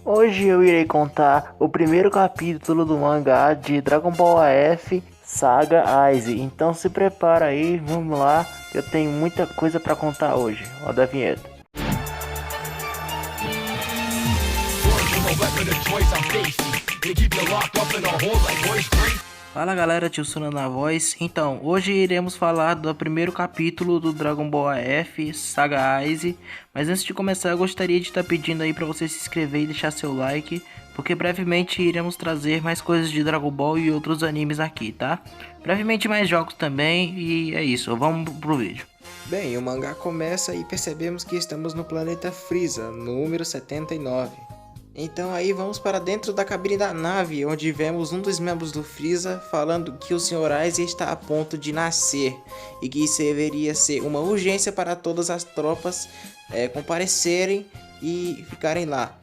Hoje eu irei contar o primeiro capítulo do mangá de Dragon Ball AF Saga Aize. Então se prepara aí, vamos lá, eu tenho muita coisa pra contar hoje. Roda a vinheta. Fala galera, tio Suna na voz. Então, hoje iremos falar do primeiro capítulo do Dragon Ball AF Saga Aize. Mas antes de começar, eu gostaria de estar pedindo aí para você se inscrever e deixar seu like, porque brevemente iremos trazer mais coisas de Dragon Ball e outros animes aqui, tá? Brevemente mais jogos também, e é isso, vamos pro vídeo. Bem, o mangá começa e percebemos que estamos no planeta Frieza, número 79. Então aí vamos para dentro da cabine da nave, onde vemos um dos membros do Frieza falando que o Sr. Aize está a ponto de nascer e que isso deveria ser uma urgência para todas as tropas comparecerem e ficarem lá.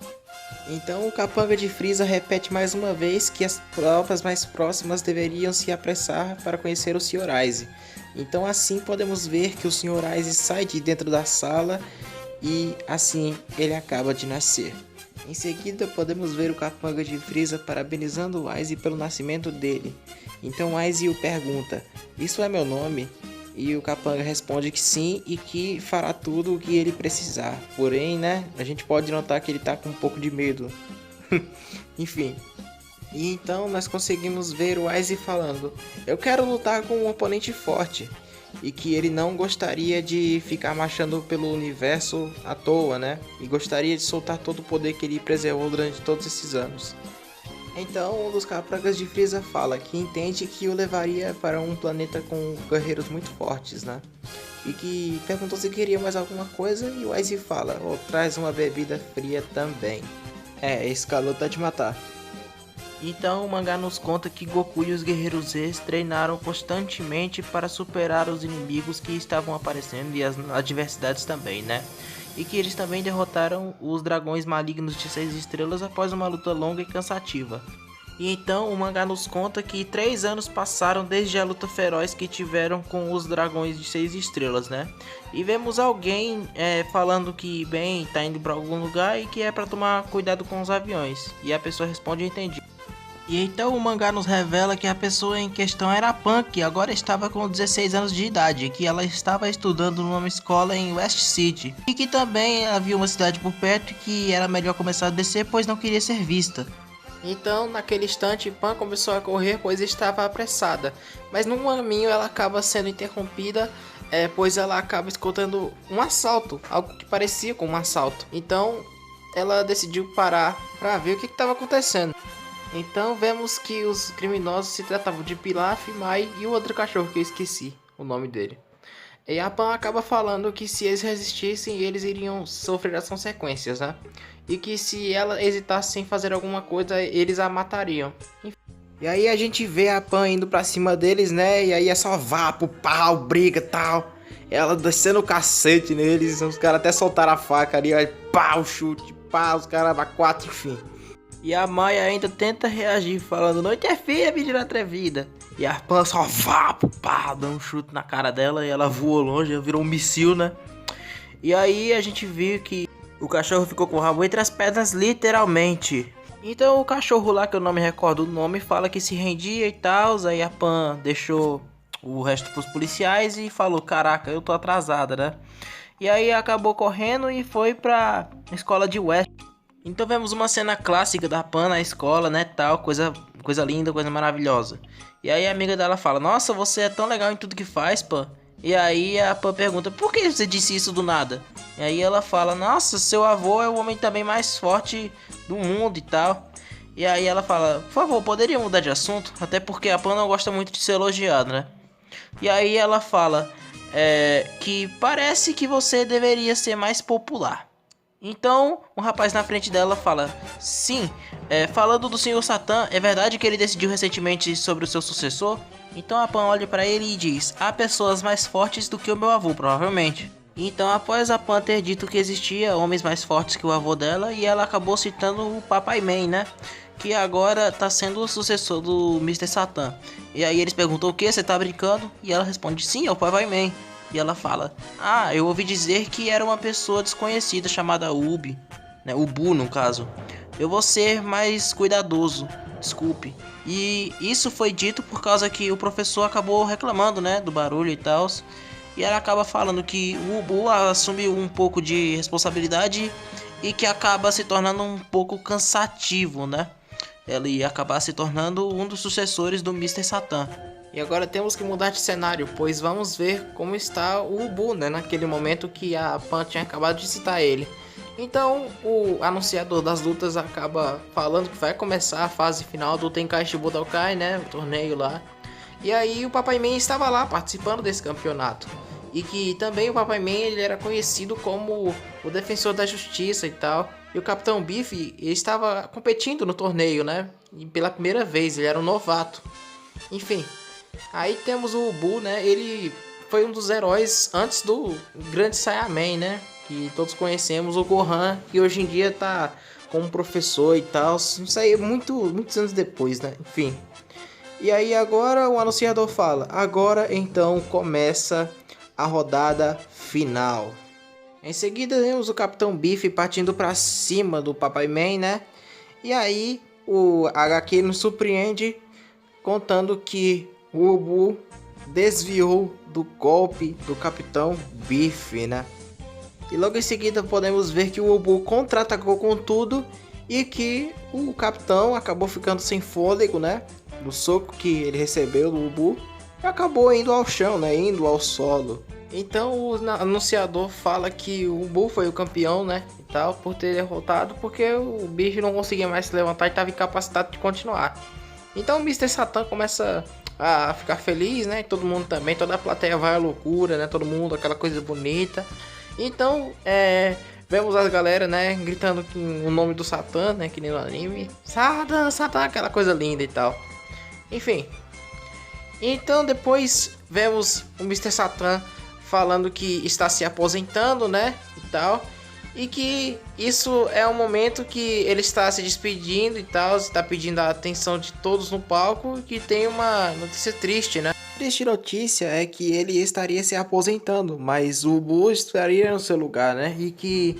Então o capanga de Frieza repete mais uma vez que as tropas mais próximas deveriam se apressar para conhecer o Sr. Aize. Então assim podemos ver que o Sr. Aize sai de dentro da sala e assim ele acaba de nascer. Em seguida podemos ver o capanga de Frieza parabenizando o Aize pelo nascimento dele. Então Aize o pergunta: "Isso é meu nome?" E o capanga responde que sim e que fará tudo o que ele precisar. Porém, a gente pode notar que ele tá com um pouco de medo. Enfim. E então nós conseguimos ver o Aize falando: "Eu quero lutar com um oponente forte." E que ele não gostaria de ficar marchando pelo universo à toa, E gostaria de soltar todo o poder que ele preservou durante todos esses anos. Então um dos capangas de Frieza fala que entende que o levaria para um planeta com guerreiros muito fortes, E que perguntou se queria mais alguma coisa e o Aize fala: traz uma bebida fria também. Esse calor tá de matar. Então o mangá nos conta que Goku e os Guerreiros Z treinaram constantemente para superar os inimigos que estavam aparecendo e as adversidades também, E que eles também derrotaram os dragões malignos de 6 estrelas após uma luta longa e cansativa. E então o mangá nos conta que 3 anos passaram desde a luta feroz que tiveram com os dragões de 6 estrelas, E vemos alguém falando que, bem, tá indo para algum lugar e que é para tomar cuidado com os aviões. E a pessoa responde: entendi. E então o mangá nos revela que a pessoa em questão era a Pan, que agora estava com 16 anos de idade, que ela estava estudando numa escola em West City, e que também havia uma cidade por perto que era melhor começar a descer, pois não queria ser vista. Então, naquele instante, Pan começou a correr, pois estava apressada, mas no caminho ela acaba sendo interrompida, pois ela acaba escutando um assalto, algo que parecia com um assalto. Então, ela decidiu parar para ver o que estava acontecendo. Então vemos que os criminosos se tratavam de Pilaf, Mai e o outro cachorro que eu esqueci o nome dele. E a Pan acaba falando que se eles resistissem, eles iriam sofrer as consequências, E que se ela hesitasse em fazer alguma coisa, eles a matariam. E aí a gente vê a Pan indo pra cima deles, E aí é só vapo, pau, briga, tal. Ela descendo o cacete neles, os caras até soltaram a faca ali, aí pau, chute, pau, os caras a 4, enfim. E a Maia ainda tenta reagir, falando: não interfira, menina atrevida. E a Pan só vapo, pá, dá um chute na cara dela e ela voou longe, virou um missil, E aí a gente viu que o cachorro ficou com o rabo entre as pernas, literalmente. Então o cachorro lá, que eu não me recordo o nome, fala que se rendia e tal. Aí a Pan deixou o resto pros policiais e falou: caraca, eu tô atrasada, E aí acabou correndo e foi pra escola de West. Então vemos uma cena clássica da Pan na escola, tal, coisa linda, coisa maravilhosa. E aí a amiga dela fala: nossa, você é tão legal em tudo que faz, Pan. E aí a Pan pergunta: por que você disse isso do nada? E aí ela fala: nossa, seu avô é o homem também mais forte do mundo e tal. E aí ela fala: por favor, poderia mudar de assunto? Até porque a Pan não gosta muito de ser elogiada, E aí ela fala que parece que você deveria ser mais popular. Então, um rapaz na frente dela fala: sim, falando do Sr. Satan, é verdade que ele decidiu recentemente sobre o seu sucessor? Então a Pan olha para ele e diz: há pessoas mais fortes do que o meu avô, provavelmente. Então, após a Pan ter dito que existia homens mais fortes que o avô dela, e ela acabou citando o Papai Man, que agora tá sendo o sucessor do Mr. Satan. E aí eles perguntam: o que? Você tá brincando? E ela responde: sim, é o Papai Man. E ela fala: ah, eu ouvi dizer que era uma pessoa desconhecida chamada Ubi, Ubu no caso. Eu vou ser mais cuidadoso, desculpe. E isso foi dito por causa que o professor acabou reclamando, né, do barulho e tal. E ela acaba falando que o Ubu assumiu um pouco de responsabilidade e que acaba se tornando um pouco cansativo, né? Ele ia acabar se tornando um dos sucessores do Mr. Satan. E agora temos que mudar de cenário, pois vamos ver como está o Ubu, né? Naquele momento que a Pan tinha acabado de citar ele. Então, o anunciador das lutas acaba falando que vai começar a fase final do Tenkaichi Budokai, né? O torneio lá. E aí o Papai Man estava lá participando desse campeonato. E que também o Papai Man ele era conhecido como o defensor da justiça e tal. E o Capitão Biff ele estava competindo no torneio, né? E pela primeira vez, ele era um novato. Enfim, aí temos o Ubu, né? Ele foi um dos heróis antes do grande Saiyaman, né? Que todos conhecemos, o Gohan, que hoje em dia tá como professor e tal. Isso aí é muitos anos depois, né? Enfim. E aí agora o anunciador fala: agora então começa a rodada final. Em seguida vemos o Capitão Biff partindo para cima do Papai Man, né? E aí o HQ nos surpreende contando que o Ubu desviou do golpe do Capitão Biff, né? E logo em seguida podemos ver que o Ubu contra-atacou com tudo e que o Capitão acabou ficando sem fôlego, né? Do soco que ele recebeu do Ubu e acabou indo ao chão, né? Indo ao solo. Então o anunciador fala que o Ubu foi o campeão, né? E tal, por ter derrotado, porque o bicho não conseguia mais se levantar e estava incapacitado de continuar. Então o Mr. Satan começa a ficar feliz, né? Todo mundo também, toda a plateia vai à loucura, né? Todo mundo, aquela coisa bonita. Então, vemos as galera, né? Gritando o nome do Satan, né? Que nem no anime. Satan, Satan, aquela coisa linda e tal. Enfim. Então depois vemos o Mr. Satan falando que está se aposentando, né? E tal. E que isso é um momento que ele está se despedindo e tal, está pedindo a atenção de todos no palco, que tem uma notícia triste, né? A triste notícia é que ele estaria se aposentando, mas o Ubu estaria no seu lugar, né? E que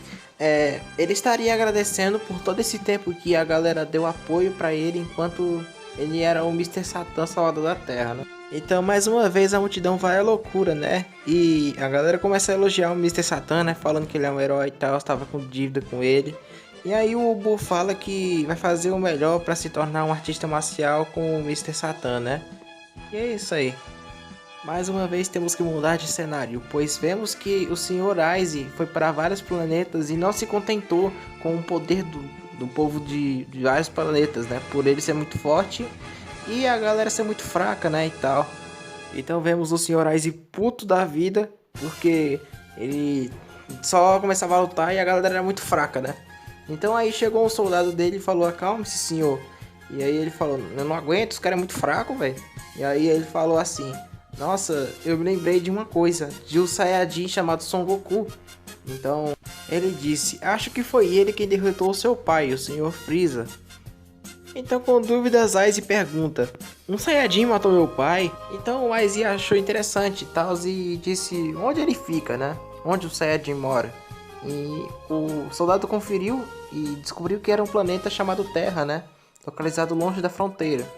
ele estaria agradecendo por todo esse tempo que a galera deu apoio para ele enquanto ele era o Mr. Satan Salvador da Terra, né? Então, mais uma vez, a multidão vai à loucura, né? E a galera começa a elogiar o Mr. Satan, né? Falando que ele é um herói e tal, estava com dívida com ele. E aí o Ubu fala que vai fazer o melhor para se tornar um artista marcial com o Mr. Satan, né? E é isso aí. Mais uma vez temos que mudar de cenário, pois vemos que o Sr. Aize foi para vários planetas e não se contentou com o poder do povo de vários planetas, né? Por ele ser muito forte e a galera ser muito fraca, né, e tal. Então vemos o Sr. Aize puto da vida, porque ele só começava a lutar e a galera era muito fraca, né. Então aí chegou um soldado dele e falou: acalme-se, senhor. E aí ele falou: eu não aguento, os caras é muito fraco, velho. E aí ele falou assim: nossa, eu me lembrei de uma coisa, de um Saiyajin chamado Son Goku. Então ele disse: acho que foi ele quem derrotou o seu pai, o Sr. Frieza. Então, com dúvidas, Aize pergunta: um Saiyajin matou meu pai? Então o Aize achou interessante e tal, e disse onde ele fica, né? Onde o Saiyajin mora. E o soldado conferiu e descobriu que era um planeta chamado Terra, né? Localizado longe da fronteira.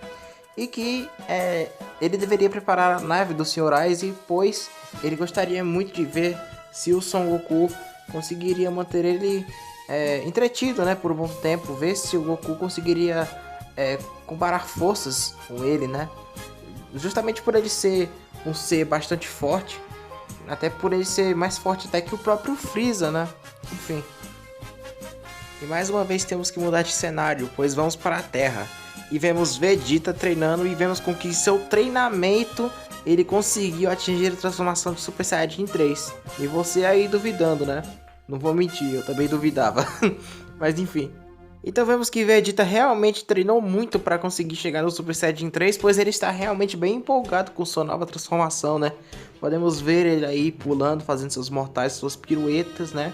E que ele deveria preparar a nave do Sr. Aize, pois ele gostaria muito de ver se o Son Goku conseguiria manter ele entretido, né? Por um bom tempo. Ver se o Goku conseguiria comparar forças com ele, né? Justamente por ele ser um ser bastante forte, até por ele ser mais forte até que o próprio Frieza, né? Enfim. E mais uma vez temos que mudar de cenário, pois vamos para a Terra e vemos Vegeta treinando e vemos com que seu treinamento ele conseguiu atingir a transformação de Super Saiyajin 3. E você aí duvidando, né? Não vou mentir, eu também duvidava. Mas enfim. Então vemos que Vegeta realmente treinou muito para conseguir chegar no Super Saiyajin 3, pois ele está realmente bem empolgado com sua nova transformação, né? Podemos ver ele aí pulando, fazendo seus mortais, suas piruetas, né?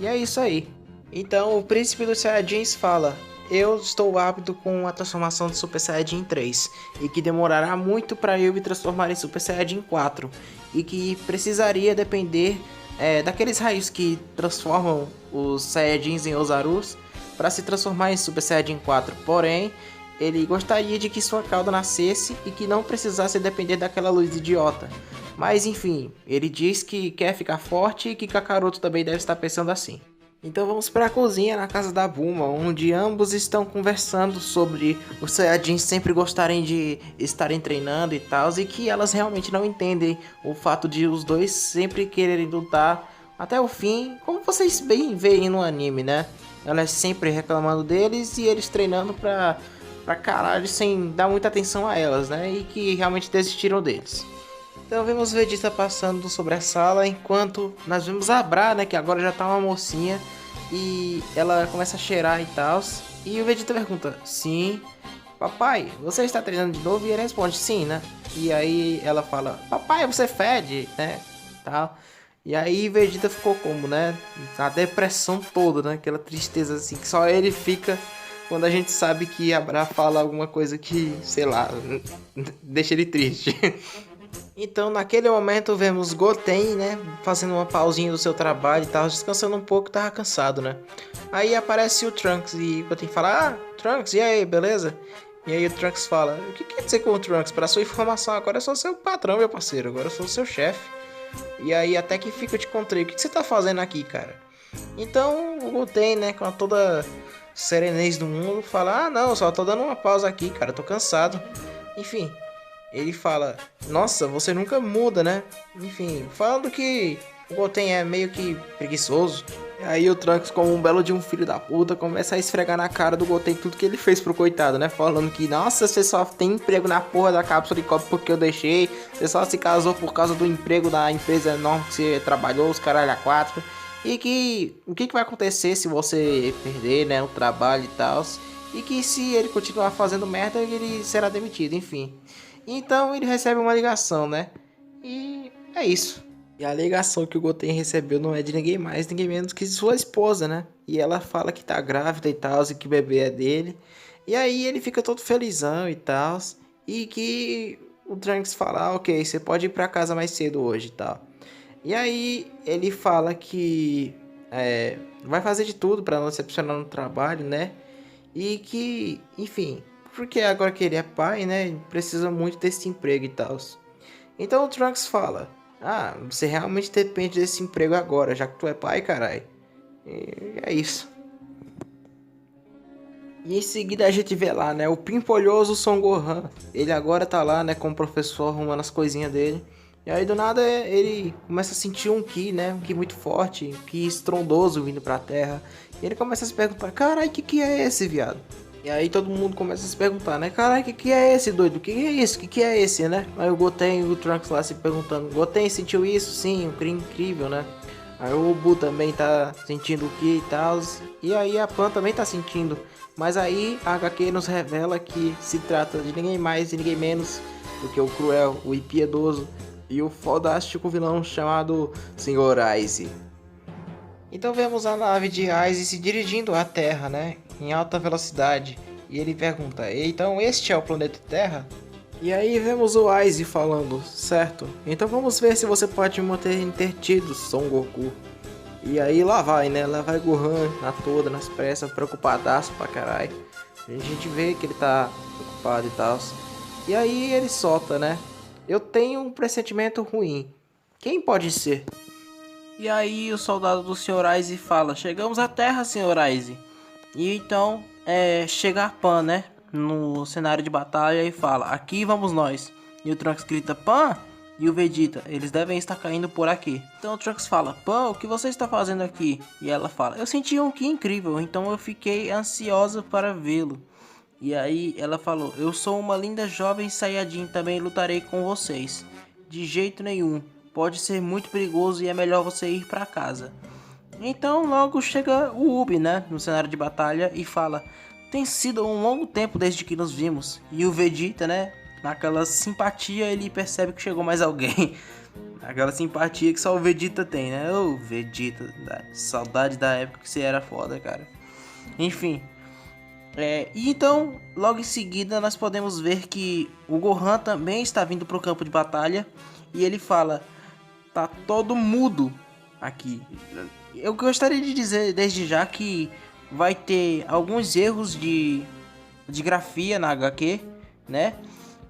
E é isso aí. Então o príncipe dos Saiyajins fala: eu estou apto com a transformação de Super Saiyajin 3 e que demorará muito para eu me transformar em Super Saiyajin 4 e que precisaria depender daqueles raios que transformam os Saiyajins em Ozarus para se transformar em Super Saiyajin 4, porém ele gostaria de que sua cauda nascesse e que não precisasse depender daquela luz idiota. Mas enfim, ele diz que quer ficar forte e que Kakaroto também deve estar pensando assim. Então vamos para a cozinha na casa da Bulma, onde ambos estão conversando sobre os Saiyajins sempre gostarem de estarem treinando e tal, e que elas realmente não entendem o fato de os dois sempre quererem lutar até o fim, como vocês bem veem no anime, né? Elas sempre reclamando deles e eles treinando pra caralho sem dar muita atenção a elas, né? E que realmente desistiram deles. Então vemos Vegeta passando sobre a sala, enquanto nós vemos a Bra, né, que agora já tá uma mocinha, e ela começa a cheirar e tal. E o Vegeta pergunta, sim, papai, você está treinando de novo? E ele responde, sim, né? E aí ela fala, papai, você fede, né? Tal. E aí Vegeta ficou como, né? A depressão toda, né? Aquela tristeza assim, que só ele fica quando a gente sabe que a Bra fala alguma coisa que, sei lá, deixa ele triste. Então, naquele momento, vemos Goten, né, fazendo uma pausinha do seu trabalho e tal, descansando um pouco, tava cansado, né. Aí aparece o Trunks e o Goten fala, ah, Trunks, e aí, beleza? E aí o Trunks fala, o que quer dizer com o Trunks? Para sua informação, agora eu sou seu patrão, meu parceiro, agora eu sou seu chefe. E aí até que fica de controle, o que você tá fazendo aqui, cara? Então, o Goten, né, com toda serenez do mundo, fala, ah, não, só tô dando uma pausa aqui, cara, tô cansado. Enfim... Ele fala, nossa, você nunca muda, né? Enfim, falando que o Goten é meio que preguiçoso. E aí o Trunks, como um belo de um filho da puta, começa a esfregar na cara do Goten tudo que ele fez pro coitado, né? Falando que, nossa, você só tem emprego na porra da cápsula de copo porque eu deixei. Você só se casou por causa do emprego da empresa enorme que você trabalhou, os caralho a quatro. E que, o que vai acontecer se você perder, né, o trabalho e tal. E que se ele continuar fazendo merda, ele será demitido, enfim. Então ele recebe uma ligação, né? E é isso. E a ligação que o Goten recebeu não é de ninguém mais, ninguém menos que sua esposa, né? E ela fala que tá grávida e tal, e que o bebê é dele. E aí ele fica todo felizão e tal. E que o Trunks fala, ah, ok, você pode ir pra casa mais cedo hoje e tal. E aí ele fala que vai fazer de tudo pra não decepcionar no trabalho, né? E que, enfim... Porque agora que ele é pai, né? Precisa muito desse emprego e tal. Então o Trunks fala, ah, você realmente depende desse emprego agora, já que tu é pai, carai. E é isso. E em seguida a gente vê lá, né? O pimpolhoso Son Gohan. Ele agora tá lá, né? Com o professor arrumando as coisinhas dele. E aí do nada ele começa a sentir um ki, né? Um ki muito forte, um ki estrondoso vindo pra terra. E ele começa a se perguntar, carai, que é esse, viado? E aí todo mundo começa a se perguntar, né? Caralho, que é esse, doido? Que é isso? Que é esse, né? Aí o Goten e o Trunks lá se perguntando. Goten sentiu isso? Sim, um crime incrível, né? Aí o Ubu também tá sentindo o que e tal. E aí a Pan também tá sentindo. Mas aí a HQ nos revela que se trata de ninguém mais e ninguém menos do que o cruel, o impiedoso e o fodástico vilão chamado Sr. Ice. Então vemos a nave de Ice se dirigindo à Terra, né? Em alta velocidade. E ele pergunta, então este é o planeta Terra? E aí vemos o Ice falando, certo? Então vamos ver se você pode me manter intertido, Son Goku. E aí lá vai, né? Lá vai Gohan na toda, nas pressas, preocupadaço pra caralho. A gente vê que ele tá preocupado e tal. E aí ele solta, né? Eu tenho um pressentimento ruim. Quem pode ser? E aí o soldado do Sr. Ice fala, chegamos à Terra, Sr. Ice. E então chega a Pan, né? No cenário de batalha e fala, aqui vamos nós. E o Trunks grita, Pan! E o Vegeta, eles devem estar caindo por aqui. Então o Trunks fala, Pan, o que você está fazendo aqui? E ela fala, eu senti um ki incrível, então eu fiquei ansiosa para vê-lo. E aí ela falou, eu sou uma linda jovem Saiyajin, também lutarei com vocês. De jeito nenhum. Pode ser muito perigoso e é melhor você ir para casa. Então logo chega o Ubi, né, no cenário de batalha e fala, tem sido um longo tempo desde que nos vimos. E o Vegeta, né, naquela simpatia ele percebe que chegou mais alguém. Aquela simpatia que só o Vegeta tem, né, ô Vegeta, saudade da época que você era foda, cara. Enfim, e então logo em seguida nós podemos ver que o Gohan também está vindo para o campo de batalha. E ele fala, tá todo mudo aqui. Eu gostaria de dizer desde já que vai ter alguns erros de grafia na HQ, né?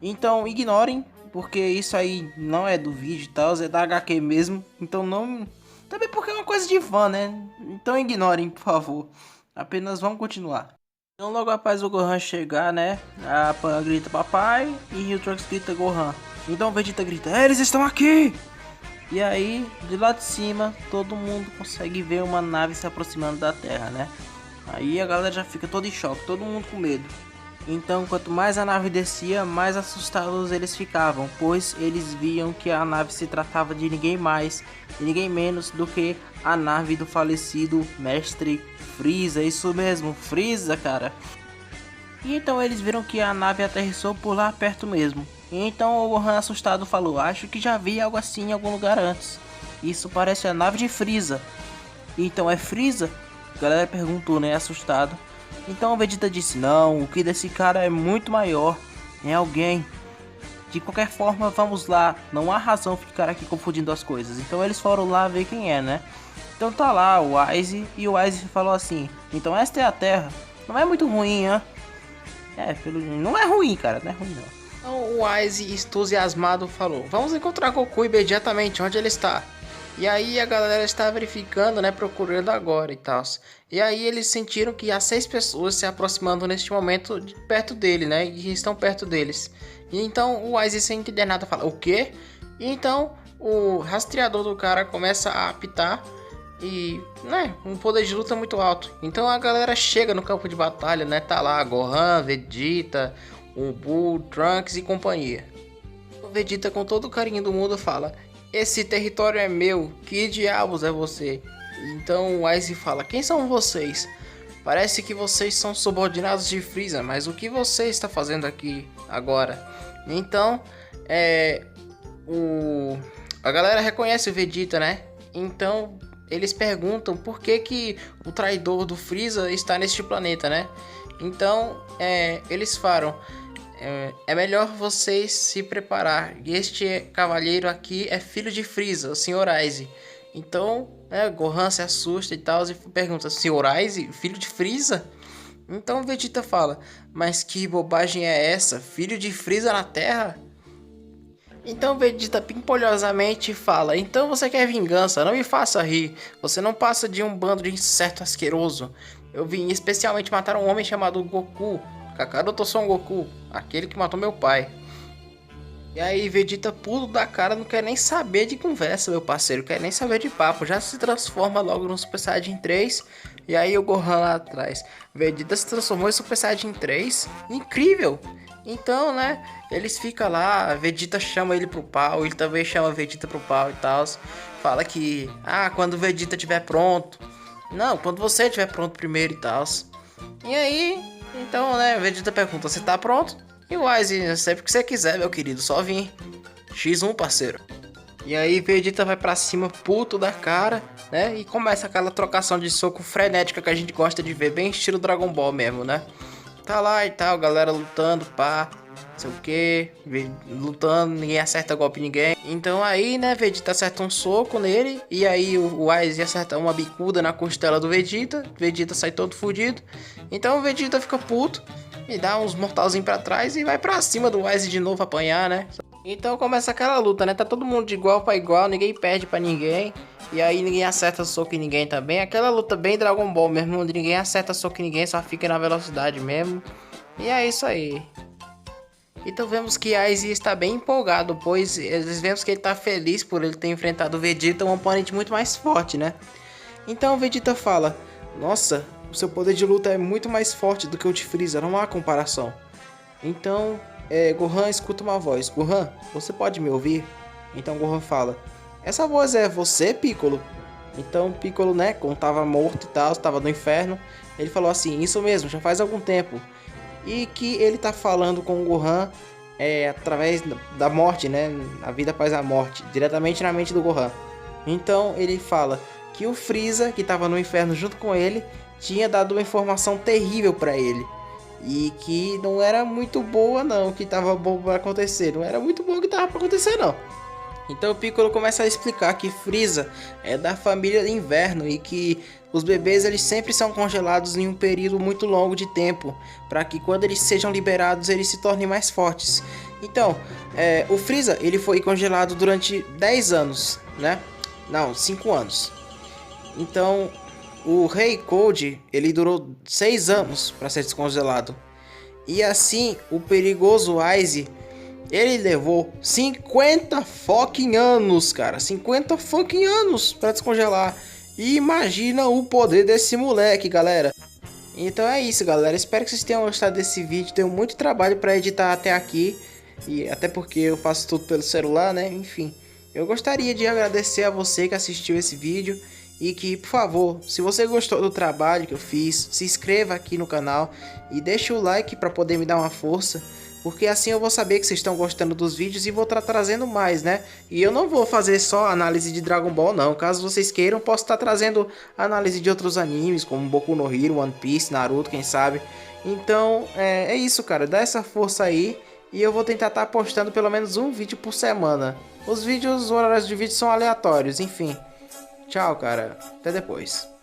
Então ignorem, porque isso aí não é do vídeo e tal, é da HQ mesmo. Então não... Também porque é uma coisa de fã, né? Então ignorem, por favor. Apenas vamos continuar. Então logo após o Gohan chegar, né? A Pan grita papai e o Trunks grita Gohan. Então o Vegeta grita, eles estão aqui! E aí, de lá de cima, todo mundo consegue ver uma nave se aproximando da Terra, né? Aí a galera já fica todo em choque, todo mundo com medo. Então, quanto mais a nave descia, mais assustados eles ficavam, pois eles viam que a nave se tratava de ninguém mais e ninguém menos do que a nave do falecido Mestre Frieza. Isso mesmo, Frieza, cara. E então eles viram que a nave aterrissou por lá perto mesmo. E então o Gohan assustado falou, acho que já vi algo assim em algum lugar antes. Isso parece a nave de Frieza. E então é Frieza? A galera perguntou, né, assustado. Então o Vegeta disse, não, o que desse cara é muito maior, é alguém. De qualquer forma, vamos lá, não há razão ficar aqui confundindo as coisas. Então eles foram lá ver quem é, né? Então tá lá o Wise, e o Wise falou assim, então esta é a Terra, não é muito ruim, hein? Não é ruim, cara, não é ruim não. Então o Wise, entusiasmado, falou, vamos encontrar Goku imediatamente, onde ele está? E aí a galera está verificando, né, procurando agora e tal. E aí eles sentiram que há 6 pessoas se aproximando neste momento perto dele, né, e estão perto deles. E então o Wise, sem entender nada, fala, o quê? E então o rastreador do cara começa a apitar e, né, um poder de luta muito alto. Então a galera chega no campo de batalha, né, tá lá Gohan, Vegeta, o Buu, Trunks e companhia. O Vegeta, com todo o carinho do mundo, fala, esse território é meu, que diabos é você? Então o Wise fala, quem são vocês? Parece que vocês são subordinados de Frieza, mas o que você está fazendo aqui agora? Então, a galera reconhece o Vegeta, né? Então eles perguntam por que o traidor do Frieza está neste planeta, né? Então eles falam, é melhor vocês se preparar. Este cavalheiro aqui é filho de Frieza, o Sr. Aize. Então, Gohan se assusta e tal e pergunta, Sr. Aize, filho de Frieza? Então Vegeta fala, mas que bobagem é essa? Filho de Frieza na Terra? Então Vegeta pimpolhosamente fala, então você quer vingança, não me faça rir. Você não passa de um bando de inseto asqueroso. Eu vim especialmente matar um homem chamado Goku. Kakaroto Son Goku, aquele que matou meu pai. E aí Vegeta pulo da cara, não quer nem saber de conversa, meu parceiro, quer nem saber de papo, já se transforma logo no Super Saiyajin 3. E aí o Gohan lá atrás, Vegeta se transformou em Super Saiyajin 3, incrível! Então, né, eles ficam lá, Vegeta chama ele pro pau, ele também chama Vegeta pro pau e tal. Fala que, quando o Vegeta estiver pronto, não, quando você estiver pronto primeiro e tal. E aí... Então, né, o Vegeta pergunta, você tá pronto? E o Wise, sempre que você quiser, meu querido, só vim. X1, parceiro. E aí Vegeta vai pra cima, puto da cara, né, e começa aquela trocação de soco frenética que a gente gosta de ver, bem estilo Dragon Ball mesmo, né. Tá lá e tal, galera lutando, pá, não sei o que, lutando, ninguém acerta golpe em ninguém. Então aí, né, Vegeta acerta um soco nele, e aí o Wise acerta uma bicuda na costela do Vegeta, Vegeta sai todo fudido. Então o Vegeta fica puto, e dá uns mortalzinhos pra trás e vai pra cima do Wise de novo apanhar, né. Então começa aquela luta, né, tá todo mundo de igual pra igual, ninguém perde pra ninguém. E aí ninguém acerta soco em ninguém também. Aquela luta bem Dragon Ball mesmo, onde ninguém acerta soco em ninguém, só fica na velocidade mesmo. E é isso aí. Então vemos que Aize está bem empolgado, pois vemos que ele está feliz por ele ter enfrentado o Vegeta, um oponente muito mais forte, né? Então o Vegeta fala, nossa, o seu poder de luta é muito mais forte do que o de Frieza, não há comparação. Então Gohan escuta uma voz, Gohan, você pode me ouvir? Então Gohan fala, essa voz é você, Piccolo? Então Piccolo, né, como tava morto e tal, estava no inferno, ele falou assim, isso mesmo, já faz algum tempo. E que ele tá falando com o Gohan através da morte, né, a vida após a morte, diretamente na mente do Gohan. Então ele fala que o Frieza, que tava no inferno junto com ele, tinha dado uma informação terrível pra ele. E que não era muito boa não, que tava bom pra acontecer, não era muito bom que tava pra acontecer não. Então o Piccolo começa a explicar que Frieza é da família Inverno e que os bebês eles sempre são congelados em um período muito longo de tempo, para que quando eles sejam liberados eles se tornem mais fortes. Então, o Frieza ele foi congelado durante 10 anos, né? Não, 5 anos. Então, o Rei Cold ele durou 6 anos para ser descongelado. E assim, o perigoso Ice ele levou 50 fucking anos, cara. 50 fucking anos pra descongelar. E imagina o poder desse moleque, galera. Então é isso, galera. Espero que vocês tenham gostado desse vídeo. Deu muito trabalho pra editar até aqui. E até porque eu faço tudo pelo celular, né? Enfim. Eu gostaria de agradecer a você que assistiu esse vídeo. E que, por favor, se você gostou do trabalho que eu fiz, se inscreva aqui no canal. E deixe o like pra poder me dar uma força. Porque assim eu vou saber que vocês estão gostando dos vídeos e vou estar trazendo mais, né? E eu não vou fazer só análise de Dragon Ball, não. Caso vocês queiram, posso estar trazendo análise de outros animes, como Boku no Hero, One Piece, Naruto, quem sabe. Então, é isso, cara. Dá essa força aí. E eu vou tentar estar postando pelo menos um vídeo por semana. Os horários de vídeo são aleatórios, enfim. Tchau, cara. Até depois.